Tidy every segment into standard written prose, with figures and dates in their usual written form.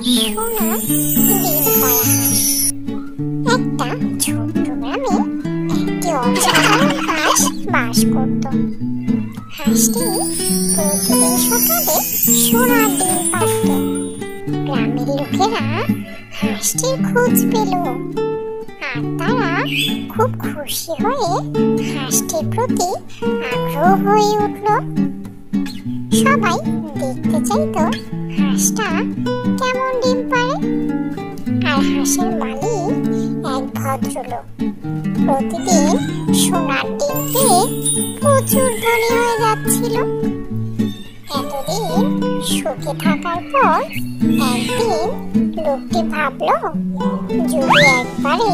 সোনা ডিম পাড়া হাঁস। একটা ছোট্ট গ্রামে একটি অসাধারণ হাঁস বাস করত। হাঁসটি প্রতিদিন সকালে সোনার ডিম পাড়ত। গ্রামের লোকেরা হাঁসটির খোঁজ পেল আর তারা খুব খুশি হয়ে হাঁসটির প্রতি আগ্রহ হয়ে উঠল। সবাই দেখতে চাইতো হাঁসটা কেমন ডিম পাড়ে। আর হাঁসের মালিক এক ভদ্রলোক প্রতিদিন সোনার ডিম পেয়ে প্রচুর ধনী হয়ে যাচ্ছিল। এতদিন সুখে থাকার পর একদিন লোকটি ভাবলো, যদি একবারে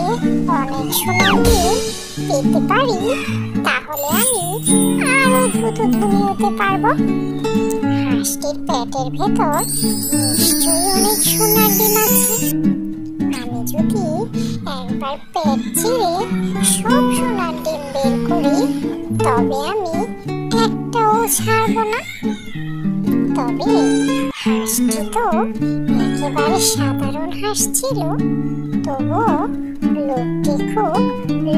অনেক সোনার ডিম পেতে পারি তাহলে আমি আরো দ্রুত ধনী হতে পারবো। হাঁসটির পেটের ভেতর নিশ্চয়ই অনেক সোনার ডিম আছে। আমি যদি একবার পেট ছিঁড়ে সব সোনার ডিম বের করি তবে আমি একটাও ছাড়বো না। তবে হাঁসটি তো একেবারে সাধারণ হাঁস ছিল, তবুও লোকটি খুব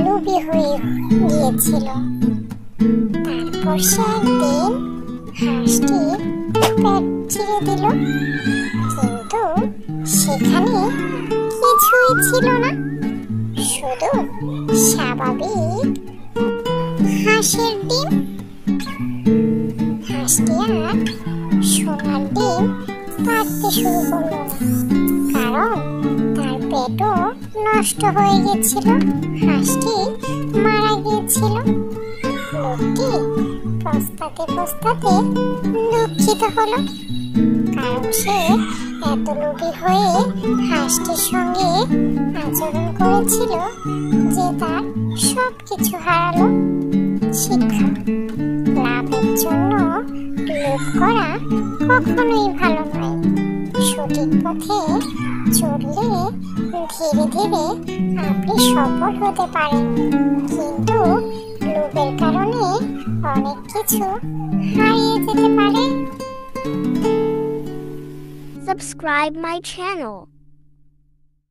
লোভী হয়ে গিয়েছিল। তারপর সে একদিন হাঁসটির পেট ছিঁড়ে দিল, কিন্তু সেখানে কিছুই ছিল না, শুধু স্বাভাবিক হাঁসের ডিম। হাঁসটি আর সোনার ডিম পাড়তে শুরু করলো না, কারণ তার পেটও নষ্ট হয়ে গেছিল, হাঁসটি মারা গিয়েছিল। লোকটি পস্তাতে পস্তাতে দুঃখিত হলো, কারণ সে এত লোভী হয়ে হাঁসটির সঙ্গে আচরণ করেছিল যে তার সবকিছু হারালো। শিক্ষা: লাভের জন্য লোভ করা কখনোই ভালো নয়। সঠিক পথে চললে ধীরে ধীরে আপনি সফল হতে পারেন, কিন্তু লোভের কারণে অনেক কিছু হারিয়ে যেতে পারে। Subscribe my channel.